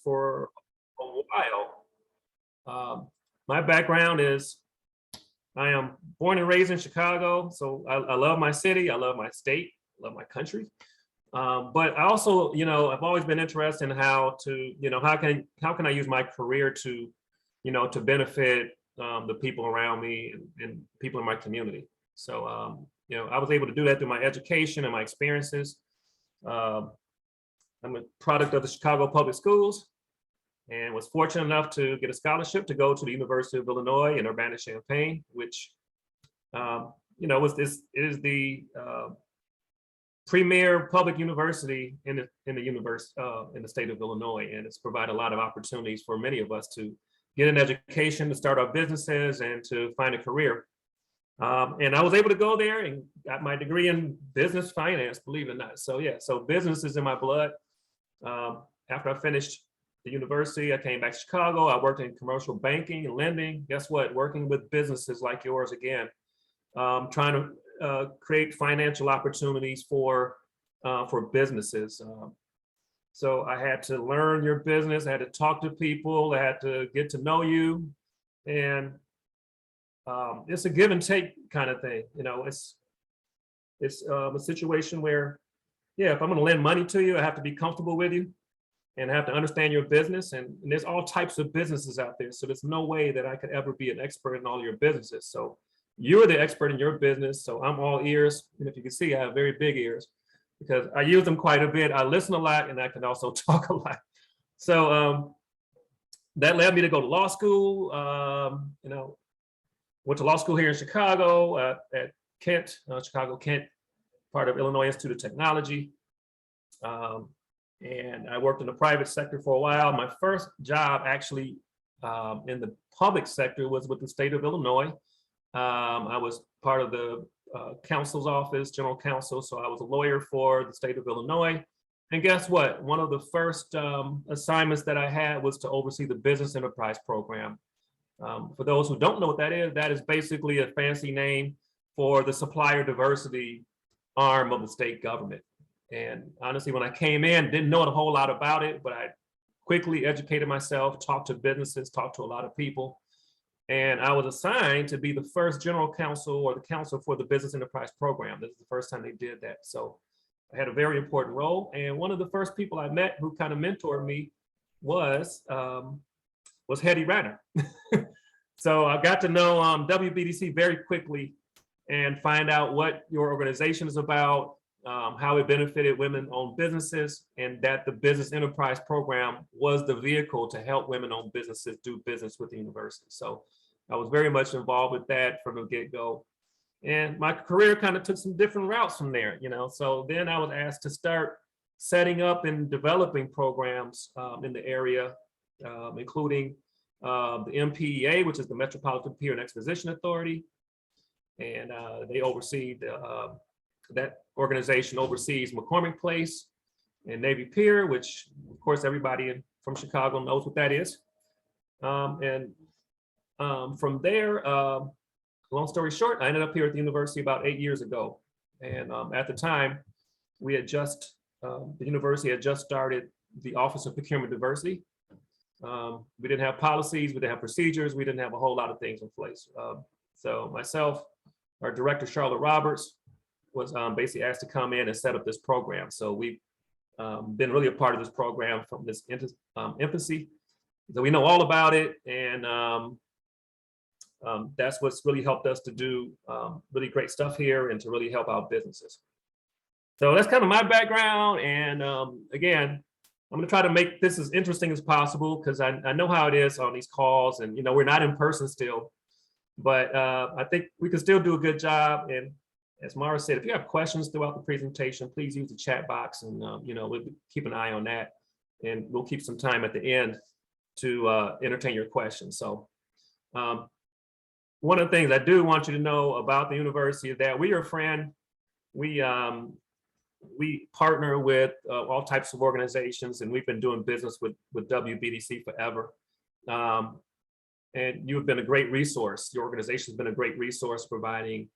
for a while. My background is I am born and raised in Chicago, so I love my city, I love my state, I love my country. But I also, I've always been interested in how to, how can I use my career to, to benefit the people around me and people in my community. So, I was able to do that through my education and my experiences. Um, I'm a product of the Chicago Public Schools and was fortunate enough to get a scholarship to go to the University of Illinois in Urbana-Champaign, which, is the premier public university in the state of Illinois, and it's provided a lot of opportunities for many of us to get an education, to start our businesses, and to find a career. And I was able to go there and got my degree in business finance, believe it or not. So yeah, so business is in my blood. After I finished the university, I came back to Chicago. I worked in commercial banking and lending. Guess what? Working with businesses like yours again, trying to create financial opportunities for businesses. So I had to learn your business. I had to talk to people. I had to get to know you, and it's a give and take kind of thing. It's a situation where, yeah, if I'm going to lend money to you, I have to be comfortable with you and I have to understand your business. And there's all types of businesses out there. So there's no way that I could ever be an expert in all your businesses. So you're the expert in your business. So I'm all ears. And if you can see, I have very big ears because I use them quite a bit. I listen a lot and I can also talk a lot. So that led me to go to law school. Went to law school here in Chicago at Kent, Chicago Kent, part of Illinois Institute of Technology. And I worked in the private sector for a while. My first job actually in the public sector was with the state of Illinois. I was part of the counsel's office, general counsel. So I was a lawyer for the state of Illinois. And guess what? One of the first assignments that I had was to oversee the business enterprise program. For those who don't know what that is basically a fancy name for the supplier diversity arm of the state government. And honestly, when I came in, didn't know a whole lot about it, but I quickly educated myself, talked to businesses, talked to a lot of people. And I was assigned to be the first general counsel or the counsel for the business enterprise program. This is the first time they did that. So I had a very important role. And one of the first people I met who kind of mentored me was Hetty Ratter. So I got to know WBDC very quickly and find out what your organization is about, how it benefited women-owned businesses, and that the business enterprise program was the vehicle to help women-owned businesses do business with the university. So I was very much involved with that from the get-go. And my career kind of took some different routes from there, So then I was asked to start setting up and developing programs in the area, including the MPEA, which is the Metropolitan Pier and Exposition Authority. And they oversee that organization oversees McCormick Place and Navy Pier, which of course everybody from Chicago knows what that is. And from there, long story short, I ended up here at the university about 8 years ago. And at the time, we had the university had just started the Office of Procurement Diversity. We didn't have policies, we didn't have procedures, we didn't have a whole lot of things in place. So myself, our director, Charlotte Roberts, was basically asked to come in and set up this program. So we've been really a part of this program from this infancy. So we know all about it. And that's what's really helped us to do really great stuff here and to really help out businesses. So that's kind of my background. And again, I'm going to try to make this as interesting as possible because I know how it is on these calls, and we're not in person still, but I think we can still do a good job. And as Mara said, if you have questions throughout the presentation, please use the chat box, and we'll keep an eye on that, and we'll keep some time at the end to entertain your questions. So one of the things I do want you to know about the university is that we are a friend. We partner with all types of organizations, and we've been doing business with WBDC forever. And you have been a great resource. Your organization has been a great resource providing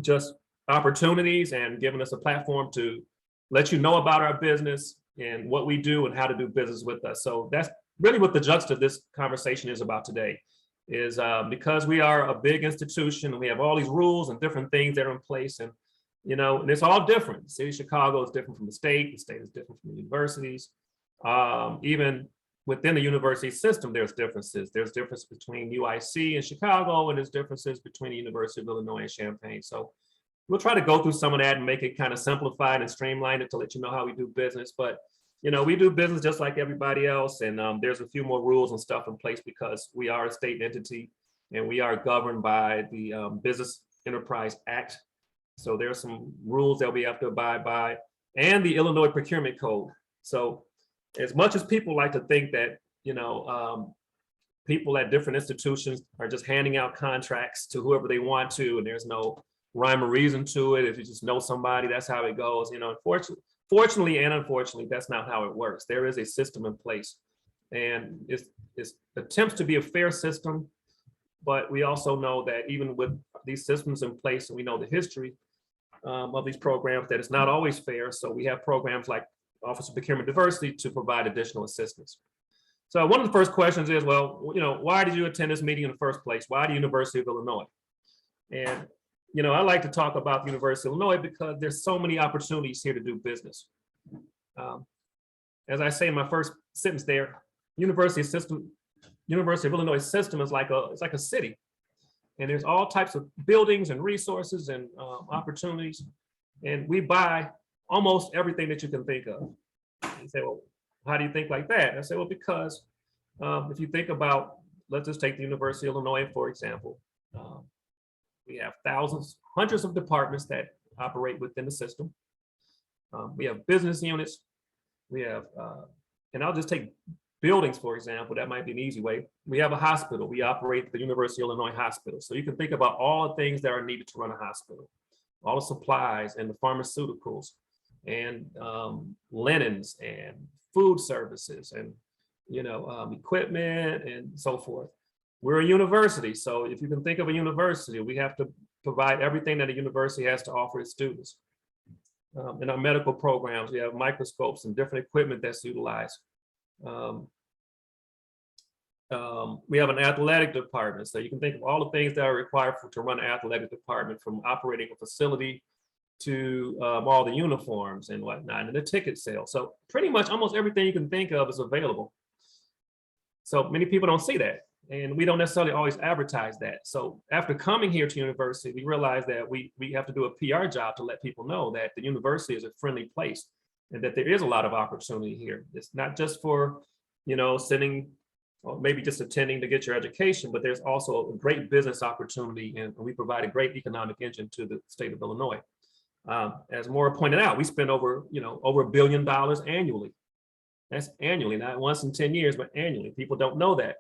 just opportunities and giving us a platform to let you know about our business, and what we do and how to do business with us. So that's really what the juxt of this conversation is about today, is because we are a big institution and we have all these rules and different things that are in place, and and it's all different. The city of Chicago is different from the state is different from the universities. Even within the university system, there's differences. There's difference between UIC and Chicago, and there's differences between the University of Illinois and Champaign. So we'll try to go through some of that and make it kind of simplified and streamlined it to let you know how we do business. But we do business just like everybody else, and there's a few more rules and stuff in place because we are a state entity and we are governed by the Business Enterprise Act. So there are some rules that we have to abide by, and the Illinois Procurement Code. So as much as people like to think that, people at different institutions are just handing out contracts to whoever they want to, and there's no rhyme or reason to it. If you just know somebody, that's how it goes. Fortunately and unfortunately, that's not how it works. There is a system in place, and it's attempts to be a fair system. But we also know that even with these systems in place, and we know the history of these programs, that it's not always fair. So we have programs like Office of Procurement Diversity to provide additional assistance. So one of the first questions is, well, why did you attend this meeting in the first place? Why the University of Illinois? And, I like to talk about the University of Illinois because there's so many opportunities here to do business. As I say in my first sentence there, University of Illinois system is like a city. And there's all types of buildings and resources and opportunities. And we buy almost everything that you can think of. You say, well, how do you think like that? I say, well, because if you think about, let's just take the University of Illinois, for example. We have thousands, hundreds of departments that operate within the system. We have business units. We have, and I'll just take buildings, for example. That might be an easy way. We have a hospital. We operate the University of Illinois Hospital. So you can think about all the things that are needed to run a hospital, all the supplies and the pharmaceuticals and linens and food services and equipment and so forth. We're a university, so if you can think of a university, we have to provide everything that a university has to offer its students. In our medical programs, we have microscopes and different equipment that's utilized. We have an athletic department, so you can think of all the things that are required to run an athletic department, from operating a facility to all the uniforms and whatnot, and the ticket sales. So pretty much almost everything you can think of is available. So many people don't see that, and we don't necessarily always advertise that. So after coming here to university, we realized that we have to do a PR job to let people know that the university is a friendly place and that there is a lot of opportunity here. It's not just for, sitting or maybe just attending to get your education, but there's also a great business opportunity, and we provide a great economic engine to the state of Illinois. As Maura pointed out, we spend over $1 billion annually. That's annually, not once in 10 years, but annually. People don't know that.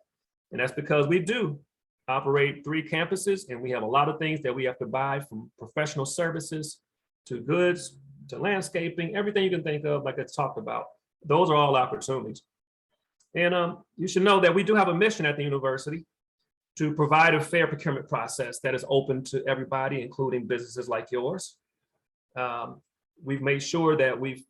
And that's because we do operate 3 campuses, and we have a lot of things that we have to buy, from professional services to goods to landscaping, everything you can think of, like I talked about. Those are all opportunities. And you should know that we do have a mission at the university to provide a fair procurement process that is open to everybody, including businesses like yours. We've made sure that we've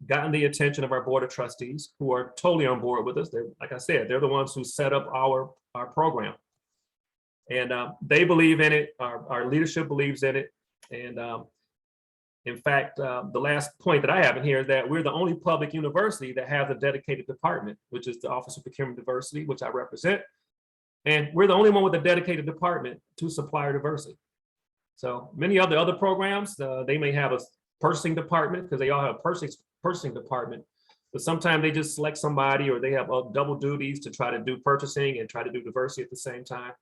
gotten the attention of our board of trustees, who are totally on board with us. They're, like I said, they're the ones who set up our program. And they believe in it, our leadership believes in it. And in fact, the last point that I have in here is that we're the only public university that has a dedicated department, which is the Office of Procurement Diversity, which I represent. And we're the only one with a dedicated department to supplier diversity. So many other programs, they may have a purchasing department, because they all have a purchasing department, but sometimes they just select somebody, or they have double duties to try to do purchasing and try to do diversity at the same time.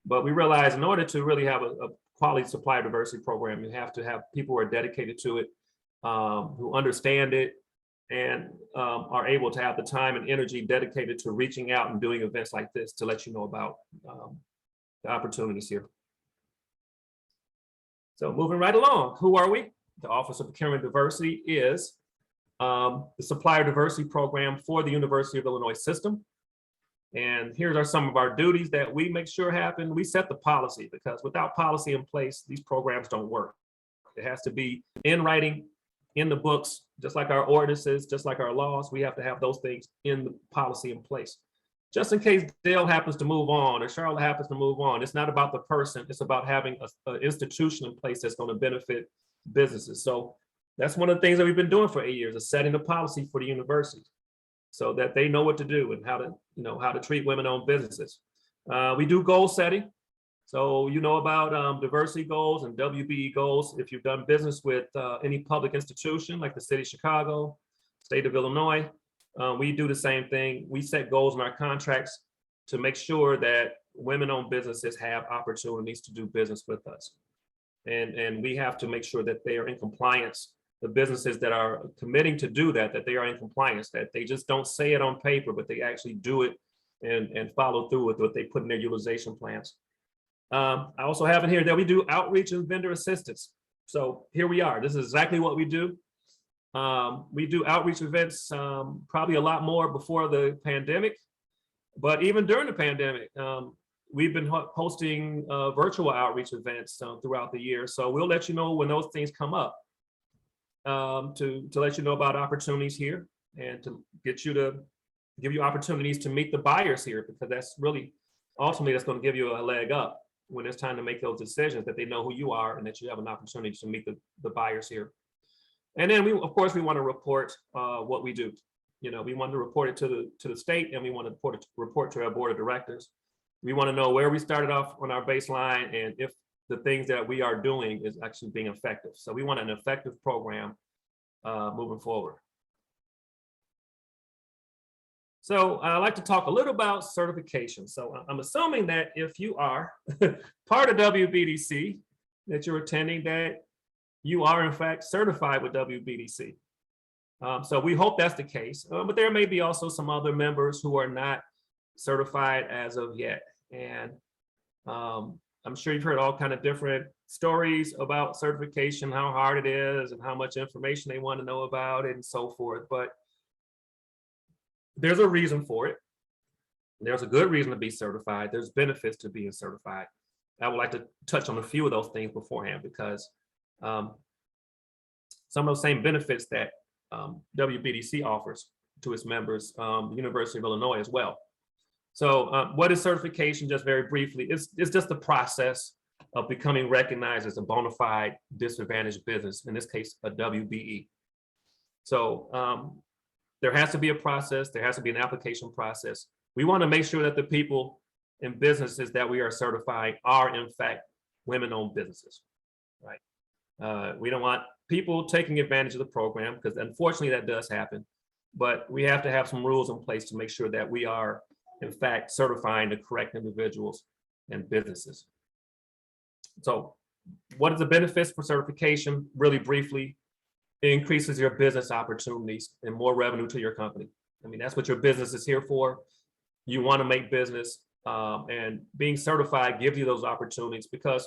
But we realize in order to really have a quality supplier diversity program, you have to have people who are dedicated to it, who understand it, and are able to have the time and energy dedicated to reaching out and doing events like this to let you know about the opportunities here. So moving right along, who are we? The Office of Procurement Diversity is the supplier diversity program for the University of Illinois system. And here are some of our duties that we make sure happen. We set the policy, because without policy in place, these programs don't work. It has to be in writing, in the books, just like our ordinances, just like our laws. We have to have those things in the policy in place. Just in case Dale happens to move on or Charlotte happens to move on, it's not about the person, it's about having an institution in place that's going to benefit businesses. So that's one of the things that we've been doing for 8 years, is setting the policy for the university so that they know what to do and how to, how to treat women-owned businesses. We do goal setting. So you know about diversity goals and WBE goals. If you've done business with any public institution like the city of Chicago, state of Illinois, we do the same thing. We set goals in our contracts to make sure that women-owned businesses have opportunities to do business with us. And we have to make sure that they are in compliance. The businesses that are committing to do that, that they are in compliance, that they just don't say it on paper, but they actually do it and follow through with what they put in their utilization plans. I also have in here that we do outreach and vendor assistance. So here we are. This is exactly what we do. We do outreach events probably a lot more before the pandemic, but even during the pandemic, we've been hosting virtual outreach events throughout the year. So we'll let you know when those things come up to let you know about opportunities here and to get you to give you opportunities to meet the buyers here, because that's really ultimately that's going to give you a leg up when it's time to make those decisions, that they know who you are and that you have an opportunity to meet the buyers here. And then we, of course, we want to report what we do. We want to report it to the state, and we want to report to our board of directors. We want to know where we started off on our baseline and if the things that we are doing is actually being effective. So we want an effective program moving forward. So I'd like to talk a little about certification. So I'm assuming that if you are part of WBDC, that you're attending, that you are in fact certified with WBDC. So we hope that's the case, but there may be also some other members who are not certified as of yet. And I'm sure you've heard all kind of different stories about certification, how hard it is and how much information they want to know about it and so forth. But there's a reason for it. There's a good reason to be certified. There's benefits to being certified. I would like to touch on a few of those things beforehand, because some of those same benefits that WBDC offers to its members, the University of Illinois as well. So what is certification? Just very briefly, it's just the process of becoming recognized as a bona fide disadvantaged business, in this case, a WBE. So there has to be a process. There has to be an application process. We want to make sure that the people in businesses that we are certifying are in fact women-owned businesses, right? We don't want people taking advantage of the program, because unfortunately that does happen, but we have to have some rules in place to make sure that we are in fact certifying the correct individuals and businesses. So what are the benefits for certification? Really briefly, it increases your business opportunities and more revenue to your company. I mean, that's what your business is here for. You want to make business, and being certified gives you those opportunities, because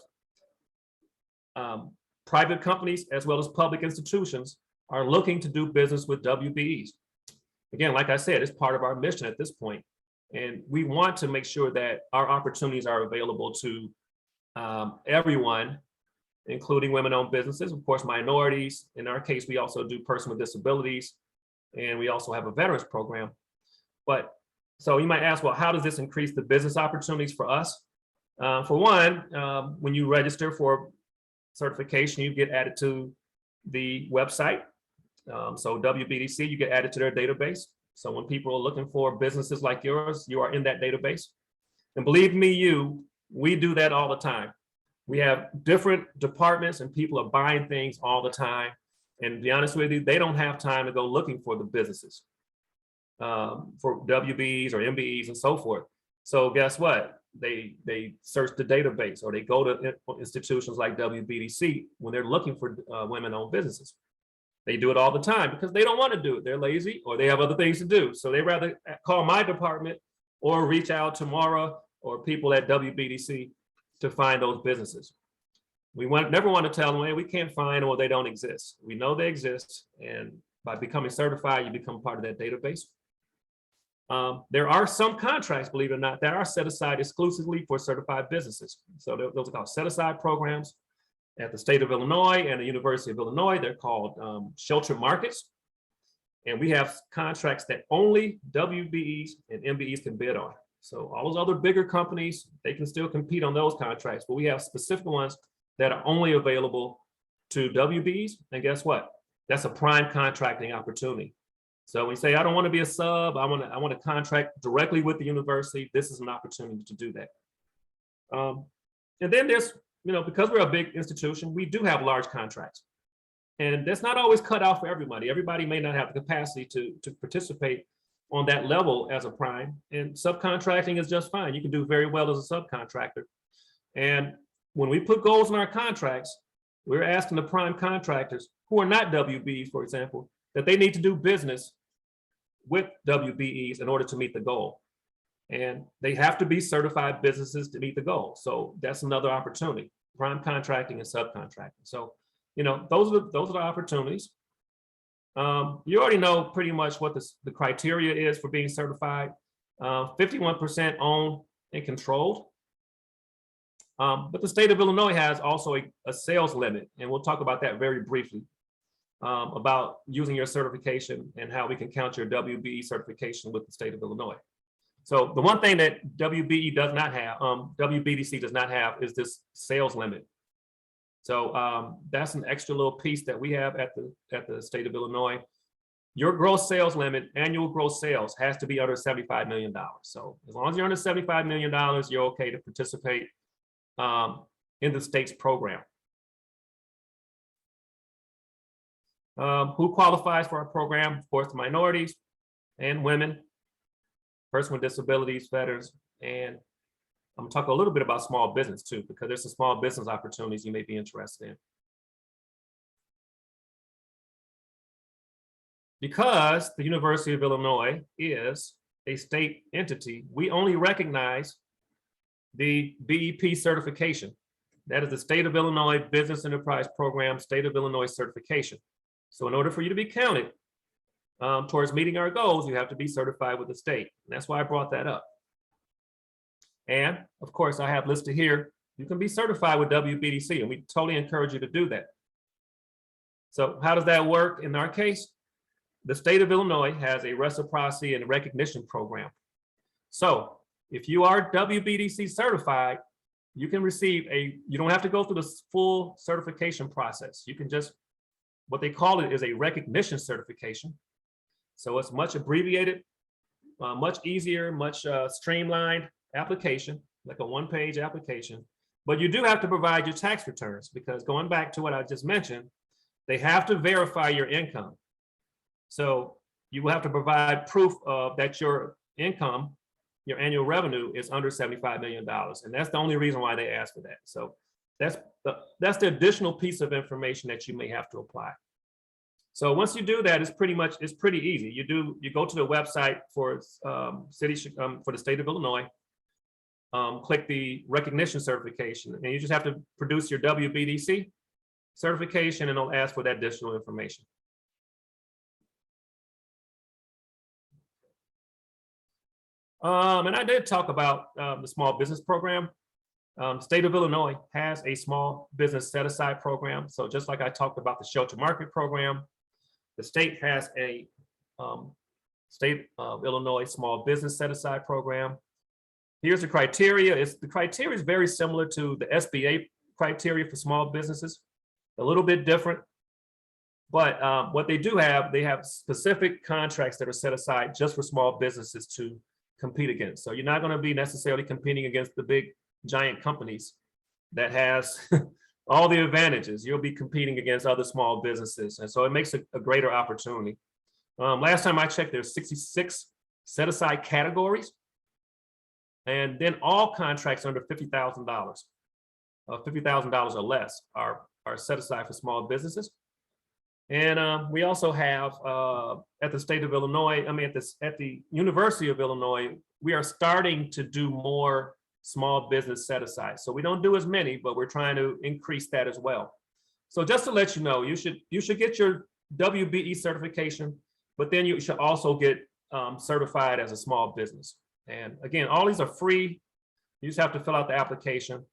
private companies as well as public institutions are looking to do business with WBEs. Again, like I said, it's part of our mission at this point. And we want to make sure that our opportunities are available to everyone, including women-owned businesses, of course, minorities. In our case, we also do persons with disabilities, and we also have a veterans program. But so you might ask, well, how does this increase the business opportunities for us? For one, when you register for certification, you get added to the website. So WBDC, you get added to their database. So when people are looking for businesses like yours, you are in that database. And believe me, we do that all the time. We have different departments and people are buying things all the time. And to be honest with you, they don't have time to go looking for the businesses for WBs or MBEs and so forth. So guess what? They search the database, or they go to institutions like WBDC when they're looking for women-owned businesses. They do it all the time because they don't want to do it. They're lazy or they have other things to do. So they rather call my department or reach out to Mara or people at WBDC to find those businesses. We never want to tell them, hey, we can't find them or they don't exist. We know they exist. And by becoming certified, you become part of that database. There are some contracts, believe it or not, that are set aside exclusively for certified businesses. So those are called set aside programs. At the state of Illinois and the University of Illinois, they're called sheltered markets. And we have contracts that only WBEs and MBEs can bid on. So all those other bigger companies, they can still compete on those contracts, but we have specific ones that are only available to WBEs. And guess what? That's a prime contracting opportunity. So we say, I don't want to be a sub. I want to contract directly with the university. This is an opportunity to do that. And then there's, because we're a big institution, we do have large contracts. And that's not always cut out for everybody. Everybody may not have the capacity to participate on that level as a prime. And subcontracting is just fine. You can do very well as a subcontractor. And when we put goals in our contracts, we're asking the prime contractors who are not WBEs, for example, that they need to do business with WBEs in order to meet the goal. And they have to be certified businesses to meet the goal. So that's another opportunity, prime contracting and subcontracting. So, those are the opportunities. You already know pretty much what the criteria is for being certified. 51% owned and controlled. But the state of Illinois has also a sales limit, and we'll talk about that very briefly, about using your certification and how we can count your WBE certification with the state of Illinois. So the one thing that WBE does not have, WBDC does not have, is this sales limit. So that's an extra little piece that we have at the state of Illinois. Your gross sales limit, annual gross sales, has to be under $75 million. So as long as you're under $75 million, you're okay to participate in the state's program. Who qualifies for our program? Of course, minorities and women, person with disabilities, veterans, and I'm gonna talk a little bit about small business too, because there's some small business opportunities you may be interested in. Because the University of Illinois is a state entity, we only recognize the BEP certification. That is the State of Illinois Business Enterprise Program, State of Illinois certification. So in order for you to be counted towards meeting our goals, you have to be certified with the state. And that's why I brought that up. And of course, I have listed here, you can be certified with WBDC, and we totally encourage you to do that. So how does that work in our case? The state of Illinois has a reciprocity and recognition program. So if you are WBDC certified, you can receive you don't have to go through the full certification process. You can just, what they call it is a recognition certification. So it's much abbreviated, much easier, much streamlined application, like a one-page application. But you do have to provide your tax returns, because going back to what I just mentioned, they have to verify your income. So you will have to provide proof of that your income, your annual revenue, is under $75 million. And that's the only reason why they ask for that. So that's the additional piece of information that you may have to apply. So once you do that, it's pretty easy. You go to the website for for the state of Illinois, click the recognition certification, and you just have to produce your WBDC certification, and it'll ask for that additional information. And I did talk about the small business program. State of Illinois has a small business set-aside program. So just like I talked about the shelter market program, the state has a State of Illinois small business set-aside program. Here's the criteria. The criteria is very similar to the SBA criteria for small businesses, a little bit different. But what they do have, they have specific contracts that are set aside just for small businesses to compete against. So you're not going to be necessarily competing against the big giant companies that has all the advantages. You'll be competing against other small businesses. And so it makes a greater opportunity. Last time I checked, there's 66 set aside categories. And then all contracts under $50,000, $50,000 or less are set aside for small businesses. And we also have at the state of Illinois, at the University of Illinois, we are starting to do more small business set aside. So we don't do as many, but we're trying to increase that as well. So just to let you know, you should get your WBE certification, but then you should also get certified as a small business. And again, all these are free. You just have to fill out the application.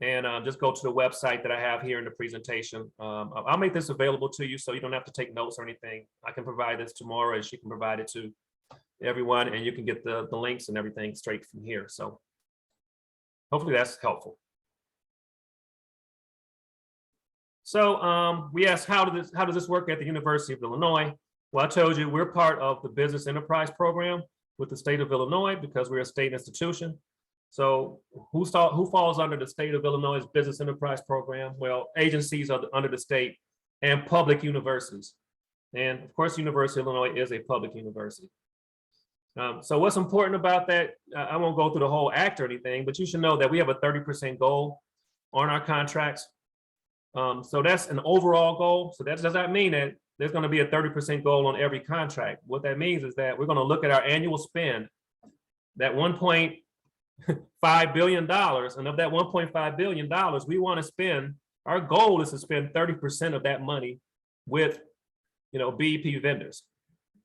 and just go to the website that I have here in the presentation. I'll make this available to you so you don't have to take notes or anything. I can provide this tomorrow, and she can provide it to everyone, and you can get the links and everything straight from here. So hopefully that's helpful. So we asked, how does this work at the University of Illinois? Well, I told you we're part of the Business Enterprise Program with the state of Illinois because we're a state institution. So who falls under the state of Illinois' Business Enterprise Program? Well, agencies are under the state and public universities. And of course, University of Illinois is a public university. So what's important about that, I won't go through the whole act or anything, but you should know that we have a 30% goal on our contracts. So that's an overall goal. So that does not mean that there's going to be a 30% goal on every contract. What that means is that we're going to look at our annual spend, that $1.5 billion, and of that $1.5 billion, we want to spend, our goal is to spend 30% of that money with, BEP vendors.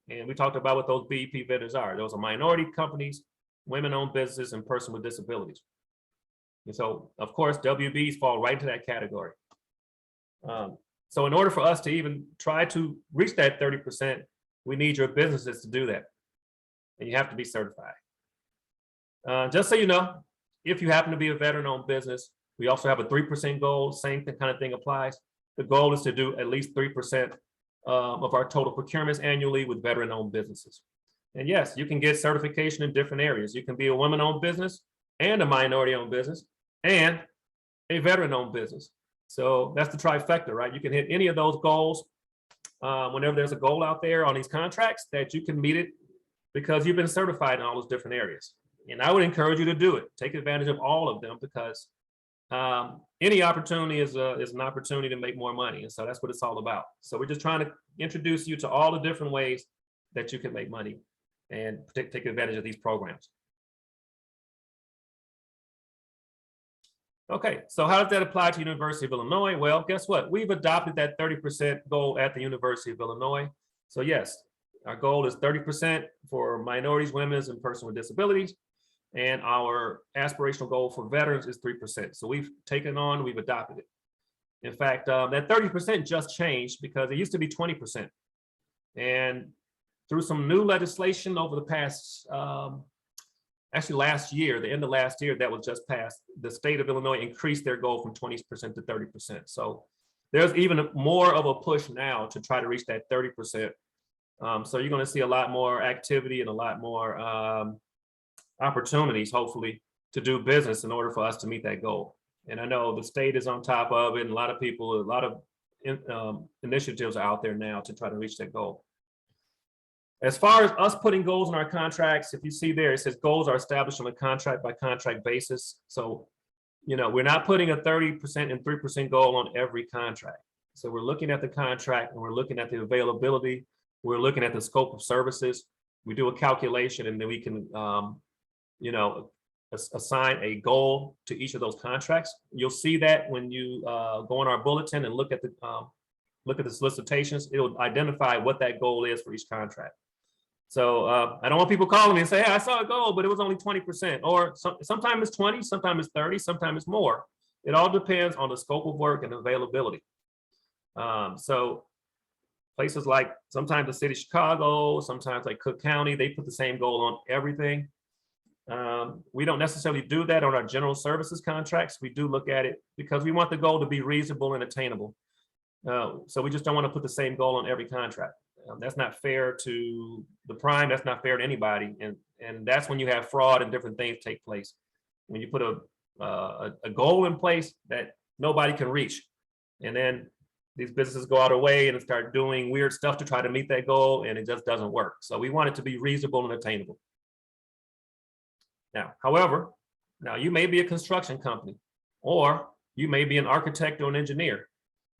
And we talked about what those BEP vendors are. Those are minority companies, women-owned businesses, and persons with disabilities. And so, of course, WBs fall right into that category. So in order for us to even try to reach that 30%, we need your businesses to do that. And you have to be certified. Just so you know, if you happen to be a veteran-owned business, we also have a 3% goal. Same kind of thing applies. The goal is to do at least 3% of our total procurements annually with veteran-owned businesses. And yes, you can get certification in different areas. You can be a women-owned business and a minority-owned business and a veteran-owned business. So that's the trifecta, right? You can hit any of those goals whenever there's a goal out there on these contracts that you can meet it because you've been certified in all those different areas. And I would encourage you to do it. Take advantage of all of them because any opportunity is an opportunity to make more money. And so that's what it's all about. So we're just trying to introduce you to all the different ways that you can make money and take advantage of these programs. Okay, so how does that apply to University of Illinois? Well, guess what? We've adopted that 30% goal at the University of Illinois. So yes, our goal is 30% for minorities, women, and persons with disabilities. And our aspirational goal for veterans is 3%. So we've adopted it. In fact, that 30% just changed because it used to be 20%. And through some new legislation over the past, actually last year, the end of last year that was just passed, the state of Illinois increased their goal from 20% to 30%. So there's even more of a push now to try to reach that 30%. So you're going to see a lot more activity and a lot more opportunities, hopefully, to do business in order for us to meet that goal. And I know the state is on top of it, and a lot of people, a lot of initiatives are out there now to try to reach that goal. As far as us putting goals in our contracts, if you see there, it says goals are established on a contract by contract basis. So, we're not putting a 30% and 3% goal on every contract. So we're looking at the contract and we're looking at the availability. We're looking at the scope of services. We do a calculation and then we can, assign a goal to each of those contracts. You'll see that when you go on our bulletin and look at the solicitations, it will identify what that goal is for each contract. So I don't want people calling me and say, hey, I saw a goal, but it was only 20%. Or sometimes it's 20, sometimes it's 30, sometimes it's more. It all depends on the scope of work and availability. So places like sometimes the city of Chicago, sometimes like Cook County, they put the same goal on everything. We don't necessarily do that on our general services contracts. We do look at it because we want the goal to be reasonable and attainable. So we just don't want to put the same goal on every contract. That's not fair to the prime. That's not fair to anybody. And that's when you have fraud and different things take place. When you put a goal in place that nobody can reach. And then these businesses go out of way and start doing weird stuff to try to meet that goal, and it just doesn't work. So we want it to be reasonable and attainable. Now, however, you may be a construction company, or you may be an architect or an engineer.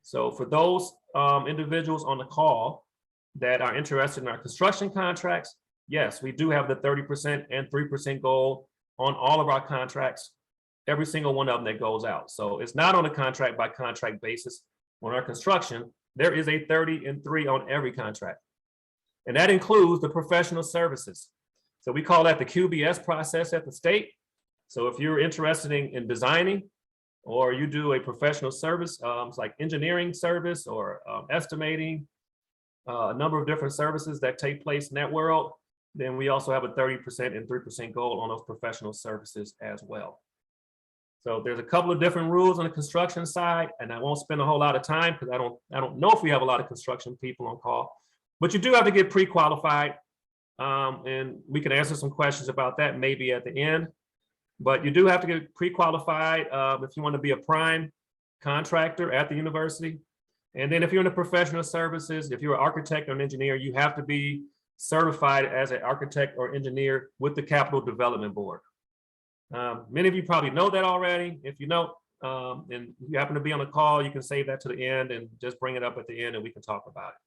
So for those individuals on the call that are interested in our construction contracts, yes, we do have the 30% and 3% goal on all of our contracts, every single one of them that goes out. So it's not on a contract by contract basis. On our construction, there is a 30 and 3 on every contract. And that includes the professional services. So we call that the QBS process at the state. So if you're interested in designing, or you do a professional service, it's like engineering service or estimating, a number of different services that take place in that world, then we also have a 30% and 3% goal on those professional services as well. So there's a couple of different rules on the construction side, and I won't spend a whole lot of time because I don't know if we have a lot of construction people on call, but you do have to get pre-qualified, and we can answer some questions about that maybe at the end. But you do have to get pre-qualified if you want to be a prime contractor at the university. And then if you're in the professional services, if you're an architect or an engineer, you have to be certified as an architect or engineer with the Capital Development Board. Many of you probably know that already. If you don't, and you happen to be on a call, you can save that to the end and just bring it up at the end and we can talk about it.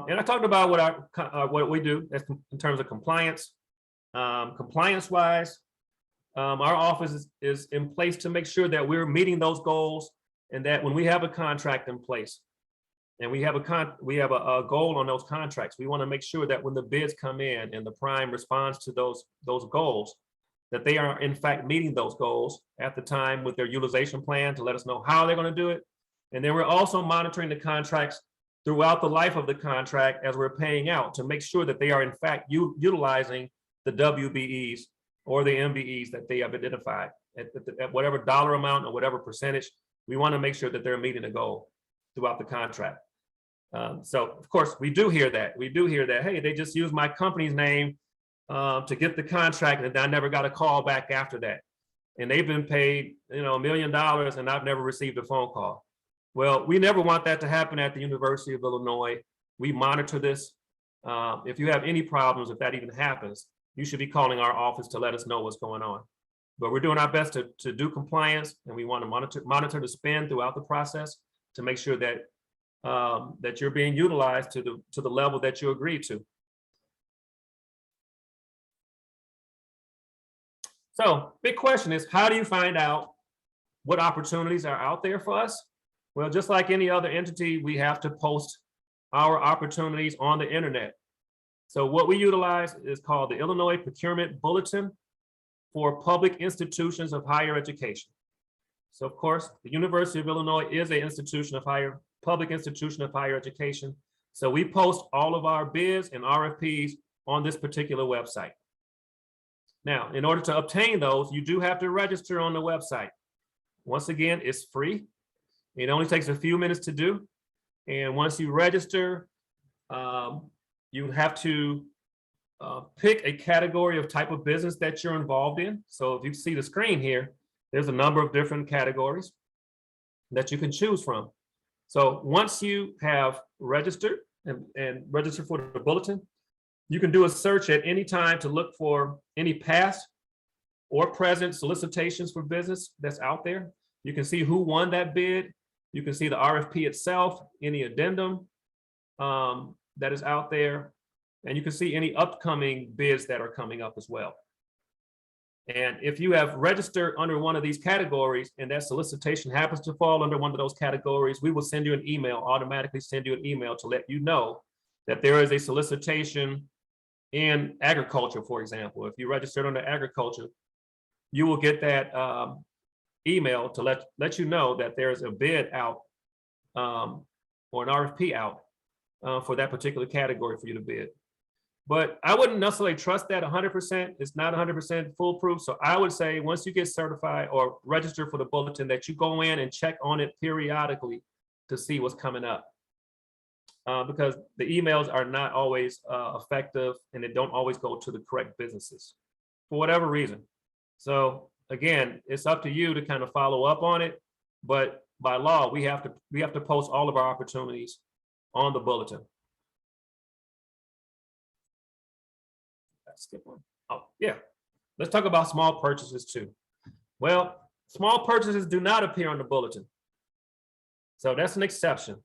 And I talked about what we do in terms of compliance. Compliance-wise, our office is in place to make sure that we're meeting those goals, and that when we have a contract in place and we have a goal on those contracts, we want to make sure that when the bids come in and the prime responds to those goals, that they are in fact meeting those goals at the time with their utilization plan to let us know how they're going to do it. And then we're also monitoring the contracts throughout the life of the contract as we're paying out to make sure that they are in fact utilizing the WBEs or the MBEs that they have identified at whatever dollar amount or whatever percentage. We want to make sure that they're meeting the goal throughout the contract. So of course we do hear that. We do hear that, hey, they just used my company's name to get the contract and I never got a call back after that. And they've been paid, $1 million and I've never received a phone call. Well, we never want that to happen at the University of Illinois. We monitor this. If you have any problems, if that even happens, you should be calling our office to let us know what's going on. But we're doing our best to do compliance, and we want to monitor the spend throughout the process to make sure that that you're being utilized to the level that you agreed to. So big question is, how do you find out what opportunities are out there for us? Well, just like any other entity, we have to post our opportunities on the internet. So what we utilize is called the Illinois Procurement Bulletin for public institutions of higher education. So of course, the University of Illinois is an public institution of higher education. So we post all of our bids and RFPs on this particular website. Now, in order to obtain those, you do have to register on the website. Once again, it's free. It only takes a few minutes to do. And once you register, you have to pick a category of type of business that you're involved in. So if you see the screen here, there's a number of different categories that you can choose from. So once you have registered and registered for the bulletin, you can do a search at any time to look for any past or present solicitations for business that's out there. You can see who won that bid. You can see the RFP itself, any addendum that is out there, and you can see any upcoming bids that are coming up as well. And if you have registered under one of these categories and that solicitation happens to fall under one of those categories, we will send you an email, automatically send you an email to let you know that there is a solicitation in agriculture, for example. If you registered under agriculture, you will get that email to let you know that there's a bid out or an RFP out for that particular category for you to bid. But I wouldn't necessarily trust that 100%. It's not 100% foolproof. So I would say once you get certified or register for the bulletin, that you go in and check on it periodically to see what's coming up. Because the emails are not always effective and they don't always go to the correct businesses for whatever reason. So again, it's up to you to kind of follow up on it. But by law, we have to post all of our opportunities on the bulletin. Skip one. Oh, yeah. Let's talk about small purchases too. Well, small purchases do not appear on the bulletin. So that's an exception.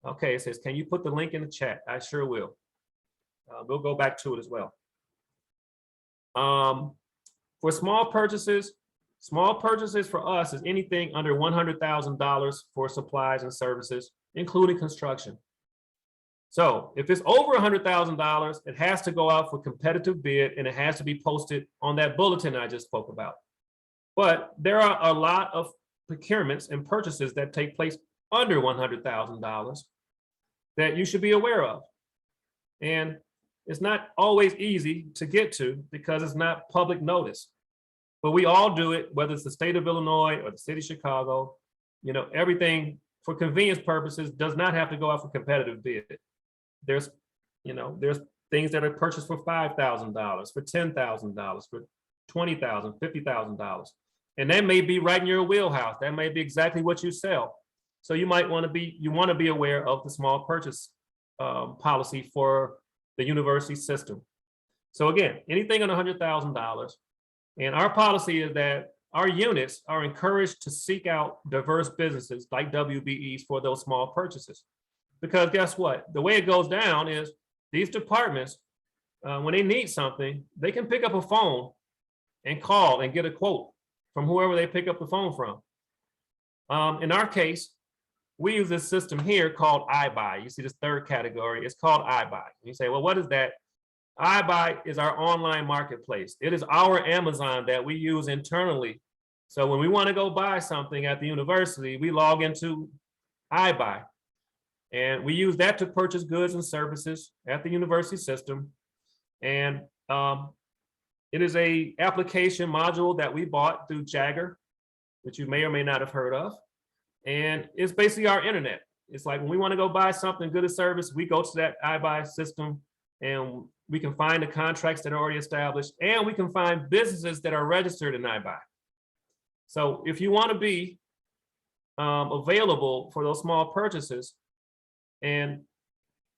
Okay, it says, can you put the link in the chat? I sure will. We'll go back to it as well. For small purchases for us is anything under $100,000 for supplies and services, including construction. So if it's over $100,000, it has to go out for competitive bid and it has to be posted on that bulletin I just spoke about. But there are a lot of procurements and purchases that take place under $100,000 that you should be aware of. And it's not always easy to get to because it's not public notice. But we all do it, whether it's the state of Illinois or the city of Chicago. You know, everything for convenience purposes does not have to go out for competitive bid. There's, you know, there's things that are purchased for $5,000, for $10,000, for $20,000, $50,000. And that may be right in your wheelhouse. That may be exactly what you sell. So you might want to be aware of the small purchase policy for the university system. So again, anything under $100,000. And our policy is that our units are encouraged to seek out diverse businesses like WBEs for those small purchases. Because guess what? The way it goes down is these departments, when they need something, they can pick up a phone and call and get a quote from whoever they pick up the phone from. In our case, we use this system here called iBuy. You see this third category, it's called iBuy. You say, well, what is that? iBuy is our online marketplace. It is our Amazon that we use internally. So when we want to go buy something at the university, we log into iBuy. And we use that to purchase goods and services at the university system. And it is a application module that we bought through Jagger, which you may or may not have heard of. And it's basically our internet. It's like when we want to go buy something, good or service, we go to that iBuy system and we can find the contracts that are already established and we can find businesses that are registered in iBuy. So if you want to be available for those small purchases, and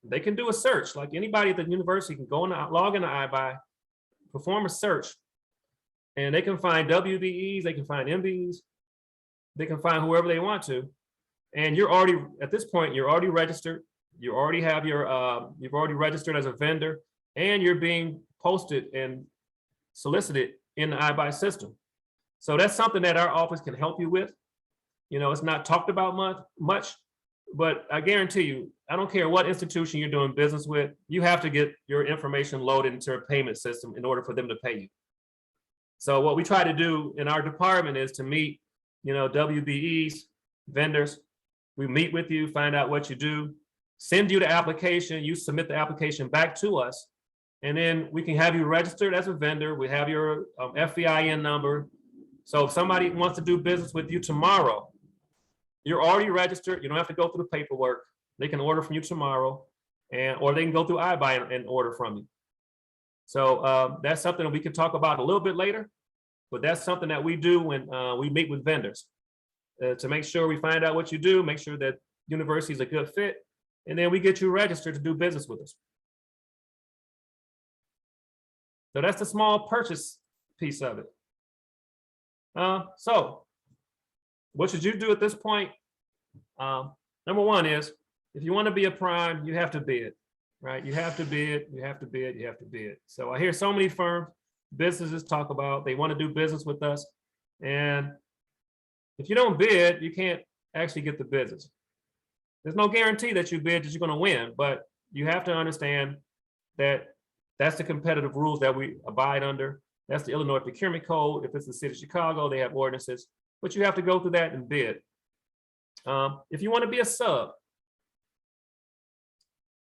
they can do a search, like anybody at the university can go and log into iBuy, perform a search, and they can find WBEs, they can find MBEs, they can find whoever they want to. And you're already, at this point, you're already registered. You already have your, you've already registered as a vendor, and you're being posted and solicited in the iBuy system. So that's something that our office can help you with. You know, it's not talked about much, but I guarantee you, I don't care what institution you're doing business with, you have to get your information loaded into a payment system in order for them to pay you. So what we try to do in our department is to meet, you know, WBEs, vendors. We meet with you, find out what you do, send you the application, you submit the application back to us, and then we can have you registered as a vendor. We have your FEIN number. So if somebody wants to do business with you tomorrow, you're already registered. You don't have to go through the paperwork. They can order from you tomorrow, or they can go through iBuy and order from you. So that's something that we can talk about a little bit later, but that's something that we do when we meet with vendors to make sure we find out what you do, make sure that university is a good fit, and then we get you registered to do business with us. So that's the small purchase piece of it. So what should you do at this point? Number one is, if you want to be a prime, you have to bid, right? You have to bid, you have to bid, you have to bid. So I hear so many firms, businesses talk about they want to do business with us. And if you don't bid, you can't actually get the business. There's no guarantee that you bid that you're going to win, but you have to understand that that's the competitive rules that we abide under. That's the Illinois Procurement Code. If it's the city of Chicago, they have ordinances, but you have to go through that and bid. If you want to be a sub,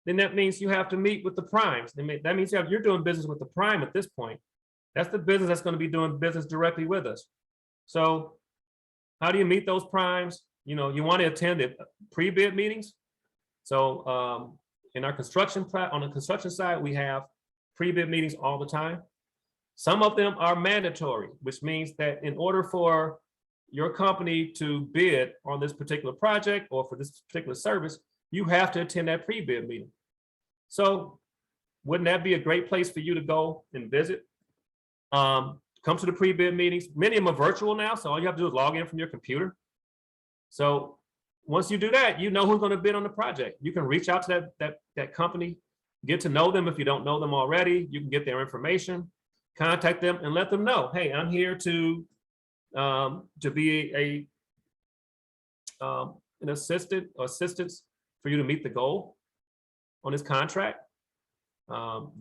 then that means you have to meet with the primes. That means you're doing business with the prime at this point. That's the business that's going to be doing business directly with us. So how do you meet those primes? You know, you want to attend the pre-bid meetings. So in our construction, on the construction side, we have pre-bid meetings all the time. Some of them are mandatory, which means that in order for your company to bid on this particular project or for this particular service, you have to attend that pre-bid meeting. So wouldn't that be a great place for you to go and visit? Come to the pre-bid meetings. Many of them are virtual now, so all you have to do is log in from your computer. So once you do that, you know who's going to bid on the project. You can reach out to that company, get to know them if you don't know them already. You can get their information, contact them, and let them know, hey, I'm here to be an assistance for you to meet the goal. on this contract.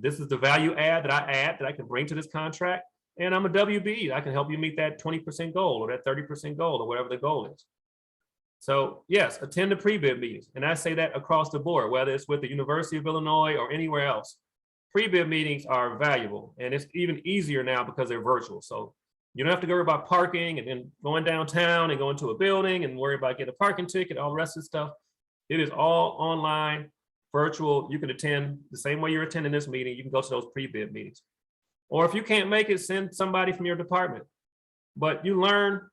This is the value add that I can bring to this contract. And I'm a WBE. I can help you meet that 20% goal or that 30% goal or whatever the goal is. So yes, attend the pre-bid meetings. And I say that across the board, whether it's with the University of Illinois or anywhere else. Pre-bid meetings are valuable, and it's even easier now because they're virtual. So you don't have to worry about parking and then going downtown and going to a building and worry about getting a parking ticket, all the rest of the stuff. It is all online, virtual. You can attend the same way you're attending this meeting. You can go to those pre-bid meetings. Or if you can't make it, send somebody from your department. But you learn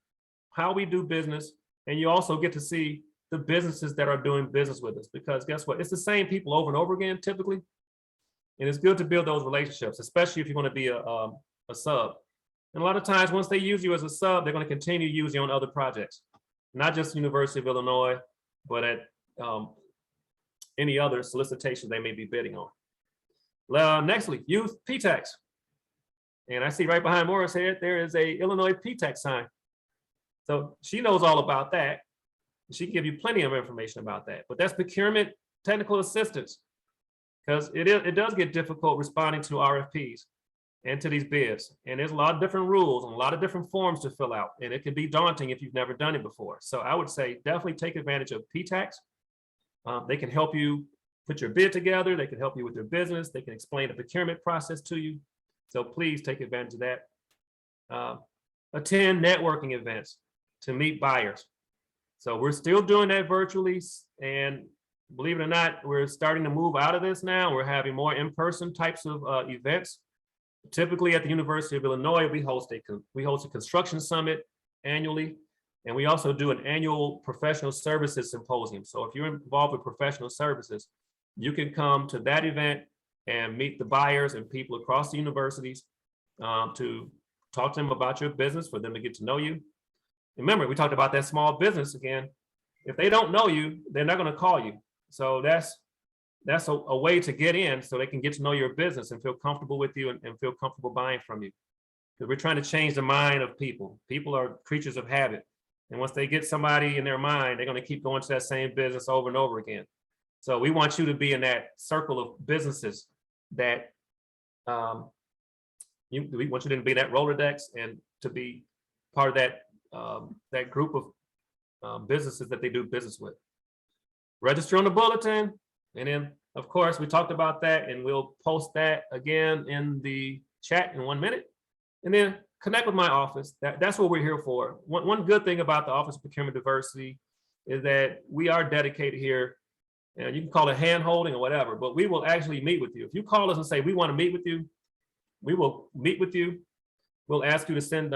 how we do business, and you also get to see the businesses that are doing business with us, because guess what? It's the same people over and over again, typically. And it's good to build those relationships, especially if you're going to be a sub. And a lot of times, once they use you as a sub, they're going to continue to use you on other projects, not just University of Illinois, but at any other solicitation they may be bidding on. Nextly, youth PTAX. And I see right behind Morris here, there is a Illinois PTAX sign. So she knows all about that. She can give you plenty of information about that. But that's procurement technical assistance, because it does get difficult responding to RFPs and to these bids. And there's a lot of different rules and a lot of different forms to fill out. And it can be daunting if you've never done it before. So I would say definitely take advantage of PTAX. They can help you put your bid together. They can help you with your business. They can explain the procurement process to you. So please take advantage of that. Attend networking events to meet buyers. So we're still doing that virtually. And believe it or not, we're starting to move out of this now. We're having more in-person types of events. Typically at the University of Illinois, we host a construction summit annually. And we also do an annual professional services symposium. So if you're involved with professional services, you can come to that event and meet the buyers and people across the universities to talk to them about your business, for them to get to know you. Remember, we talked about that small business again. If they don't know you, they're not going to call you. So that's a way to get in, so they can get to know your business and feel comfortable with you and feel comfortable buying from you. Because we're trying to change the mind of people. People are creatures of habit. And once they get somebody in their mind, they're going to keep going to that same business over and over again. So we want you to be in that circle of businesses that we want you to be that Rolodex and to be part of that group of businesses that they do business with. Register on the bulletin. And then, of course, we talked about that, and we'll post that again in the chat in 1 minute. And then connect with my office. That's what we're here for. One good thing about the Office of Procurement Diversity is that we are dedicated here. And you can call it hand-holding or whatever, but we will actually meet with you. If you call us and say, we want to meet with you, we will meet with you. We'll ask you to send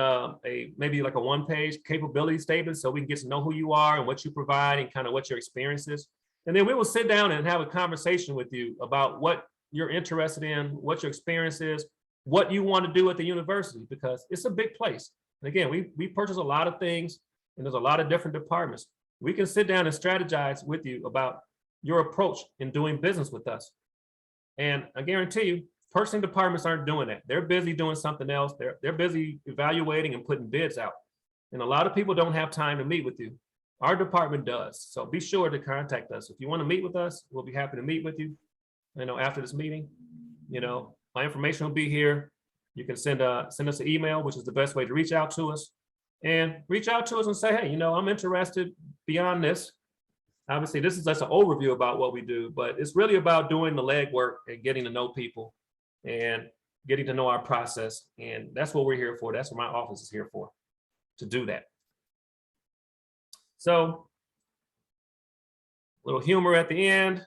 maybe like a one-page capability statement so we can get to know who you are and what you provide and kind of what your experience is. And then we will sit down and have a conversation with you about what you're interested in, what your experience is, what you want to do at the university, because it's a big place. And again, we purchase a lot of things, and there's a lot of different departments. We can sit down and strategize with you about your approach in doing business with us. And I guarantee you, purchasing departments aren't doing that. They're busy doing something else. They're busy evaluating and putting bids out. And a lot of people don't have time to meet with you. Our department does. So be sure to contact us. If you want to meet with us, we'll be happy to meet with you. After this meeting, my information will be here. You can send us an email, which is the best way to reach out to us. And reach out to us and say, hey, I'm interested beyond this. Obviously, this is just an overview about what we do, but it's really about doing the legwork and getting to know people and getting to know our process. And that's what we're here for. That's what my office is here for, to do that. So a little humor at the end.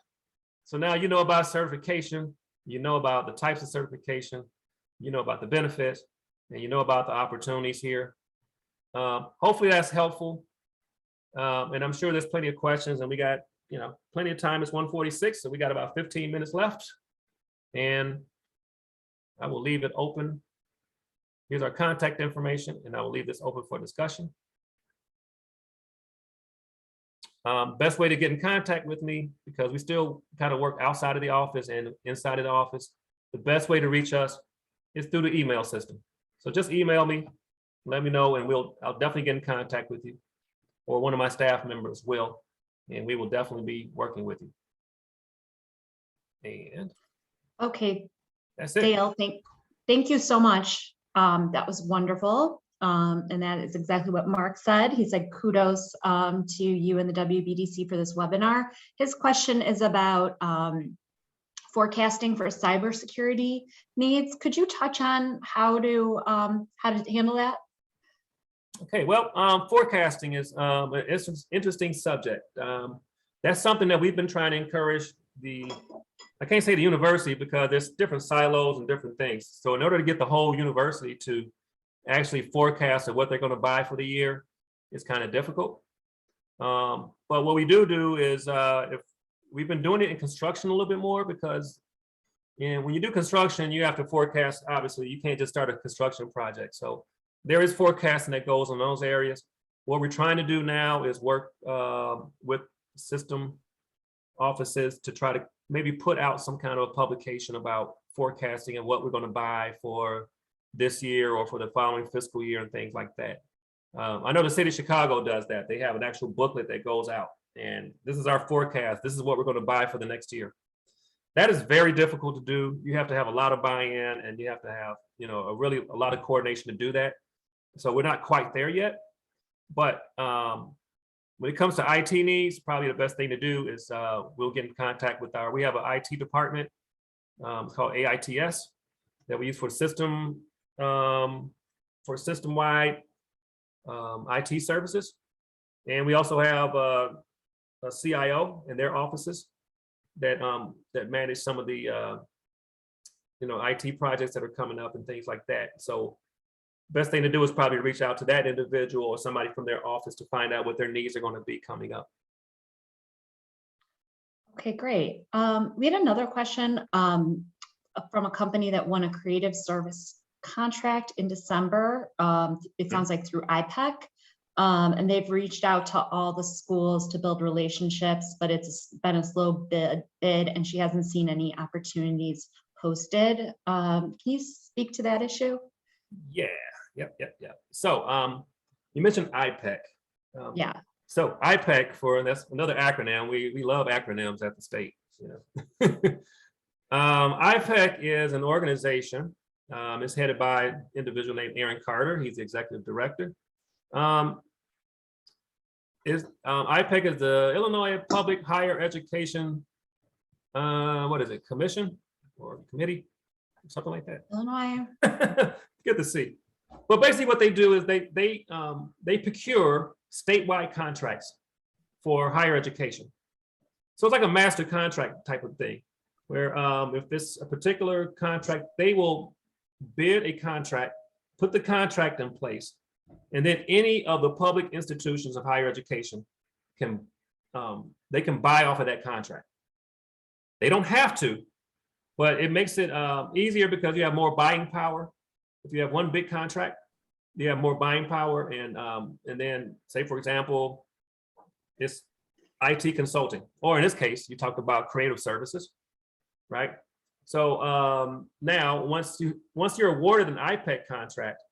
So now you know about certification, you know about the types of certification, you know about the benefits, and you know about the opportunities here. Hopefully that's helpful. And I'm sure there's plenty of questions, and we got, plenty of time. It's 1:46, so we got about 15 minutes left. And I will leave it open. Here's our contact information, and I will leave this open for discussion. Best way to get in contact with me, because we still kind of work outside of the office and inside of the office, the best way to reach us is through the email system. So just email me, let me know, and I'll definitely get in contact with you, or one of my staff members will, and we will definitely be working with you. And Okay, that's it. Dale, thank you so much. That was wonderful. And that is exactly what Mark said. He said kudos to you and the WBDC for this webinar. His question is about forecasting for cybersecurity needs. Could you touch on how to handle that? Okay, well, forecasting is it's an interesting subject. That's something that we've been trying to encourage I can't say the university because there's different silos and different things. So in order to get the whole university to actually forecast what they're going to buy for the year, it's kind of difficult. But what we do is if we've been doing it in construction a little bit more because when you do construction, you have to forecast. Obviously, you can't just start a construction project. So there is forecasting that goes on those areas. What we're trying to do now is work with system offices to try to maybe put out some kind of a publication about forecasting and what we're going to buy for this year or for the following fiscal year and things like that. I know the city of Chicago does that. They have an actual booklet that goes out, and this is our forecast. This is what we're going to buy for the next year. That is very difficult to do. You have to have a lot of buy-in, and you have to have, a lot of coordination to do that. So we're not quite there yet, but when it comes to IT needs, probably the best thing to do is we'll get in contact with we have an IT department. It's called AITS that we use for system-wide IT services. And we also have a CIO in their offices that manage some of the IT projects that are coming up and things like that. So best thing to do is probably reach out to that individual or somebody from their office to find out what their needs are going to be coming up. Okay, great. We had another question from a company that won a creative service contract in December. It sounds like through IPEC. And they've reached out to all the schools to build relationships, but it's been a slow bid and she hasn't seen any opportunities posted. Can you speak to that issue? Yeah. Yep. So you mentioned IPEC. Yeah. So IPEC, that's another acronym. We love acronyms at the state. IPEC is an organization. It's headed by an individual named Aaron Carter. He's the executive director. IPEC is the Illinois Public Higher Education, commission or committee, something like that. Illinois. Good to see. But basically what they do is they procure statewide contracts for higher education. So it's like a master contract type of thing, where if it's a particular contract, they will bid a contract, put the contract in place, and then any of the public institutions of higher education can buy off of that contract. They don't have to, but it makes it easier because you have more buying power. If you have one big contract, you have more buying power, and then say, for example, it's IT consulting, or in this case, you talked about creative services, right? So now, once you're awarded an IPEC contract,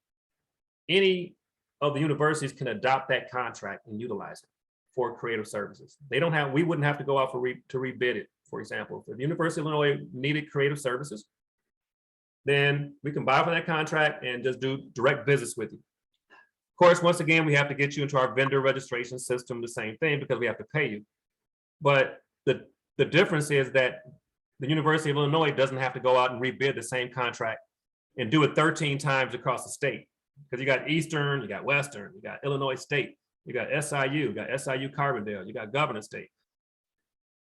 any of the universities can adopt that contract and utilize it for creative services. We wouldn't have to go out to rebid it. For example, if the University of Illinois needed creative services, then we can buy for that contract and just do direct business with you. Of course, once again, we have to get you into our vendor registration system, the same thing, because we have to pay you. But the difference is that the University of Illinois doesn't have to go out and rebid the same contract and do it 13 times across the state. Because you got Eastern, you got Western, you got Illinois State, you got SIU, you got SIU Carbondale, you got Governor State.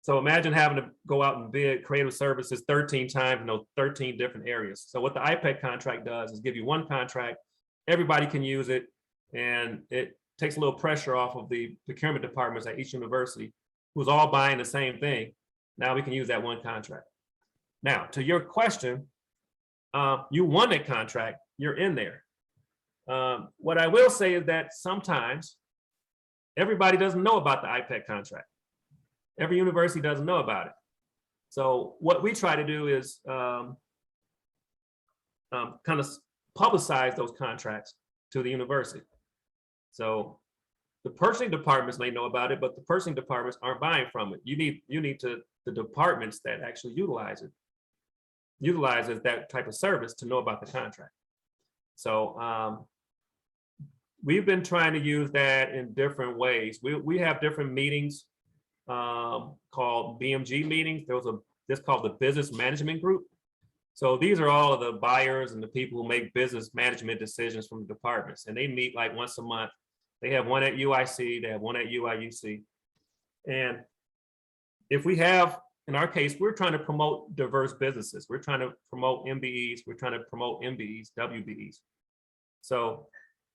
So imagine having to go out and bid creative services 13 times in those 13 different areas. So what the IPEC contract does is give you one contract, everybody can use it, and it takes a little pressure off of the procurement departments at each university who's all buying the same thing. Now we can use that one contract. Now, to your question, you won that contract, you're in there. What I will say is that sometimes everybody doesn't know about the IPEC contract. Every university doesn't know about it. So what we try to do is kind of publicize those contracts to the university. So the purchasing departments may know about it, but the purchasing departments aren't buying from it. You need the the departments that actually utilizes that type of service to know about the contract. So we've been trying to use that in different ways. We have different meetings called BMG meetings. This called the Business Management Group. So these are all of the buyers and the people who make business management decisions from the departments, and they meet like once a month. They have one at UIC, they have one at UIUC. And if we have, in our case, we're trying to promote diverse businesses. We're trying to promote MBEs, we're trying to promote MBEs, WBEs. So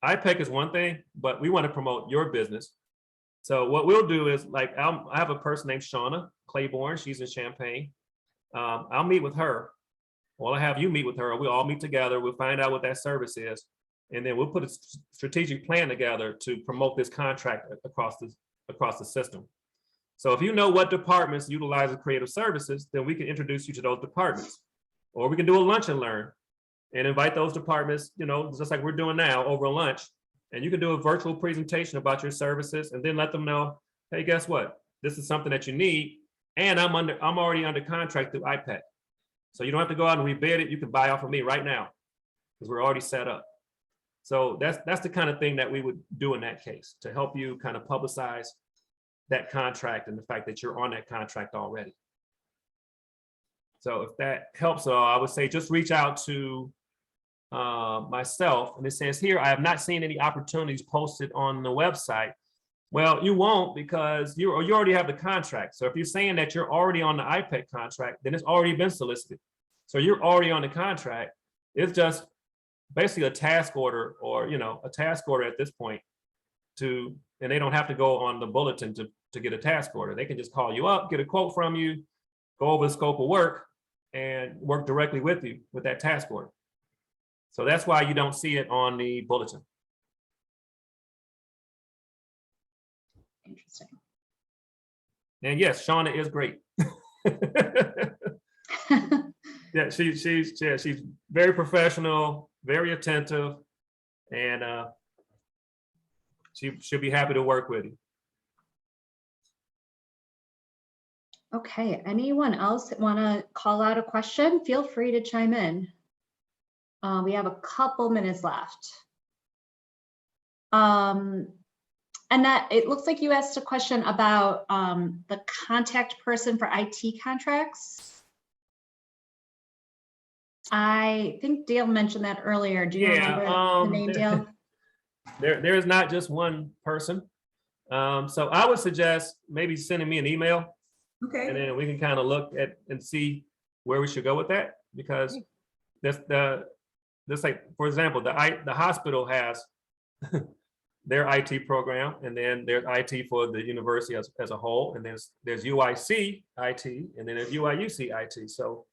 IPEC is one thing, but we want to promote your business. So what we'll do is, like, I have a person named Shauna Claiborne, she's in Champaign. I'll meet with her. Well, I have you meet with her, we'll all meet together, we'll find out what that service is, and then we'll put a strategic plan together to promote this contract across the system. So if you know what departments utilize creative services, then we can introduce you to those departments. Or we can do a lunch and learn and invite those departments, you know, just like we're doing now over lunch. And you can do a virtual presentation about your services and then let them know, hey, guess what? This is something that you need. And I'm already under contract through IPEC. So you don't have to go out and rebid it. You can buy off of me right now because we're already set up. So that's the kind of thing that we would do in that case to help you kind of publicize that contract and the fact that you're on that contract already. So if that helps, I would say just reach out to myself. And it says here, I have not seen any opportunities posted on the website. Well, you won't because you already have the contract. So if you're saying that you're already on the IPEC contract, then it's already been solicited. So you're already on the contract. It's just basically a task order, or, you know, a task order at this point and they don't have to go on the bulletin to get a task order. They can just call you up, get a quote from you, go over the scope of work and work directly with you with that task order. So that's why you don't see it on the bulletin. Interesting. And yes, Shauna is great. Yeah, she's very professional, very attentive, and she'll be happy to work with you. Okay, anyone else want to call out a question? Feel free to chime in. We have a couple minutes left. And that it looks like you asked a question about the contact person for IT contracts. I think Dale mentioned that earlier. Do you remember the name, Dale? There is not just one person. So I would suggest maybe sending me an email. Okay. And then we can kind of look at and see where we should go with that, because this like, for example, the hospital has their IT program, and then there's IT for the university as a whole, and there's UIC IT, and then there's UIUC IT. So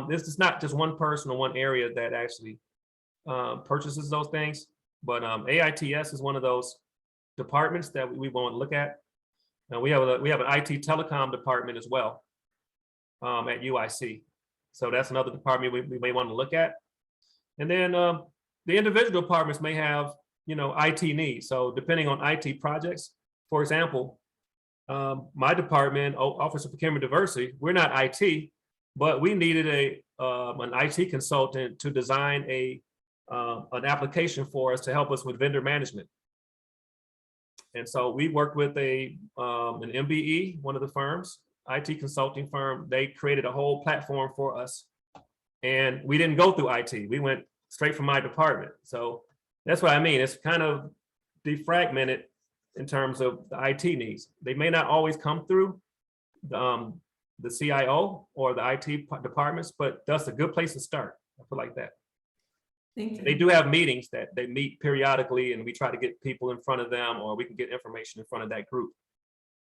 this is not just one person or one area that actually purchases those things, but AITS is one of those departments that we want to look at. Now we have an IT telecom department as well at UIC. So that's another department we may want to look at. And then the individual departments may have, you know, IT needs. So depending on IT projects, for example, my department, Office of Procurement Diversity, we're not IT, but we needed an IT consultant to design an application for us to help us with vendor management. And so we worked with an MBE, one of the firms, IT consulting firm. They created a whole platform for us, and we didn't go through IT. We went straight from my department. So that's what I mean. It's kind of defragmented in terms of the IT needs. They may not always come through the CIO or the IT departments, but that's a good place to start. I feel like that. Thank you. They do have meetings that they meet periodically, and we try to get people in front of them, or we can get information in front of that group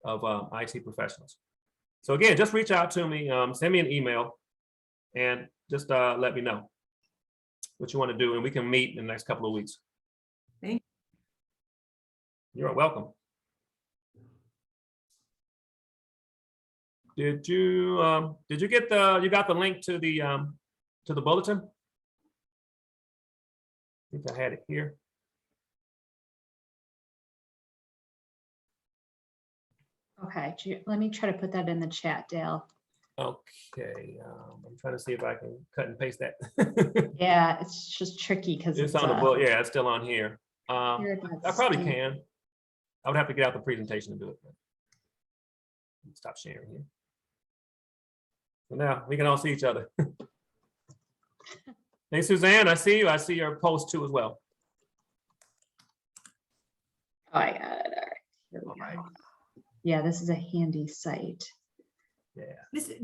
of IT professionals. So again, just reach out to me, send me an email, and just let me know what you want to do, and we can meet in the next couple of weeks. Thank you. You're welcome. Did you get you got the link to the bulletin? I think I had it here. Okay, let me try to put that in the chat, Dale. Okay, I'm trying to see if I can cut and paste that. Yeah, it's just tricky because It's on the book, yeah, it's still on here. here it I probably goes. can. I would have to get out the presentation to do it. Stop sharing here. So now we can all see each other. Hey, Suzanne, I see you. I see your post too as well. Oh, I got it. All right. Here we All right. go. Yeah, this is a handy site.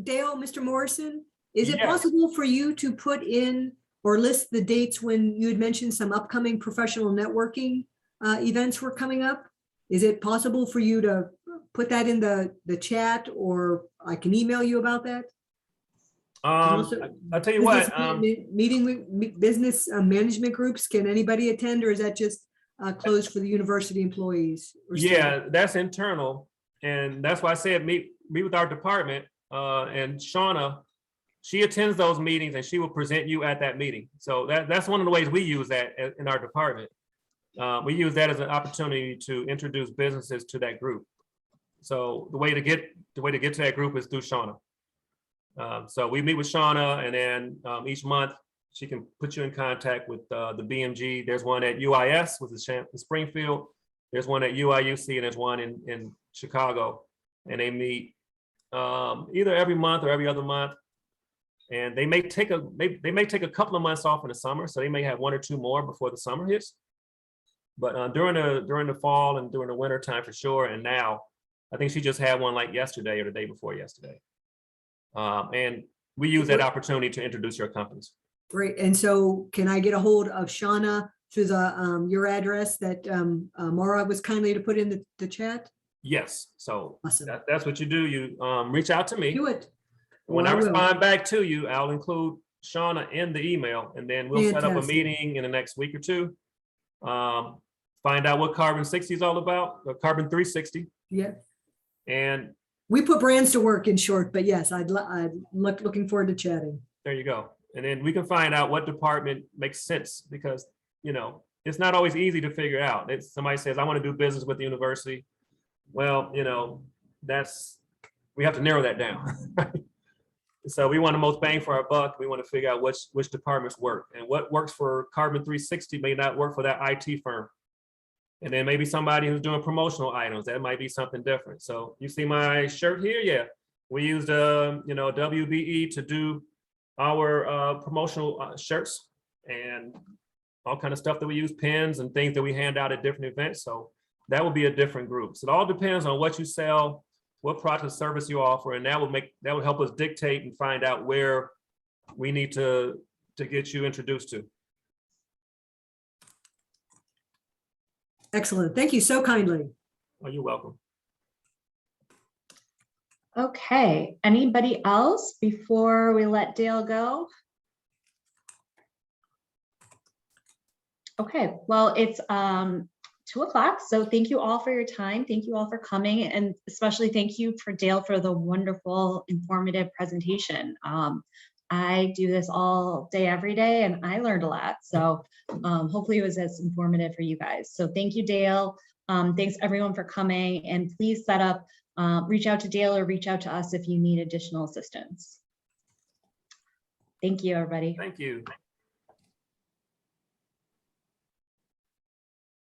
Dale, Mr. Morrison, is it Yes. possible for you to put in or list the dates when you had mentioned some upcoming professional networking events were coming up? Is it possible for you to put that in the chat, or I can email you about that? Also, I'll tell you what, Meeting with business management groups, can anybody attend, or is that just closed for the university employees? or yeah, that's internal. And that's why I said meet with our department. And Shauna, she attends those meetings and she will present you at that meeting. So that's one of the ways we use that in our department. We use that as an opportunity to introduce businesses to that group. So the way to get to that group is through Shauna. So we meet with Shauna, and then each month she can put you in contact with the BMG. There's one at UIS, which is in Springfield. There's one at UIUC, and there's one in Chicago. And they meet either every month or every other month. And they may take a couple of months off in the summer, so they may have one or two more before the summer hits. But during the fall and during the winter time for sure. And now, I think she just had one like yesterday or the day before yesterday. And we use that opportunity to introduce your companies. Great. And so can I get a hold of Shauna through the your address that Maura was kindly to put in the chat? Yes. So Awesome. that's what you do. You reach out to me. Do it. When Well, I I will. respond back to you, I'll include Shauna in the email, and then we'll set up a Fantastic. meeting in the next week or two. Find out what Carbon 60 is all about, or Carbon 360. Yeah. And We put brands to work, in short, but yes, I'd looking forward to chatting. there you go. And then we can find out what department makes sense, because, you know, it's not always easy to figure out. It's somebody says, I want to do business with the university. Well, you know, we have to narrow that down. So we want the most bang for our buck. We want to figure out which departments work, and what works for Carbon 360 may not work for that IT firm. And then maybe somebody who's doing promotional items, that might be something different. So you see my shirt here? Yeah. We used, WBE to do our promotional shirts and all kind of stuff that we use, pins and things that we hand out at different events. So that will be a different group. So it all depends on what you sell, what product or service you offer, and that will help us dictate and find out where we need to get you introduced to. Excellent. Thank you so kindly. Oh, you're welcome. Okay, anybody else before we let Dale go? Okay, well, it's 2 o'clock, so thank you all for your time. Thank you all for coming, and especially thank you for Dale for the wonderful, informative presentation. I do this all day, every day, and I learned a lot. So hopefully it was as informative for you guys. So thank you, Dale. Thanks everyone for coming, and please set up, reach out to Dale or reach out to us if you need additional assistance. Thank you, everybody. Thank you.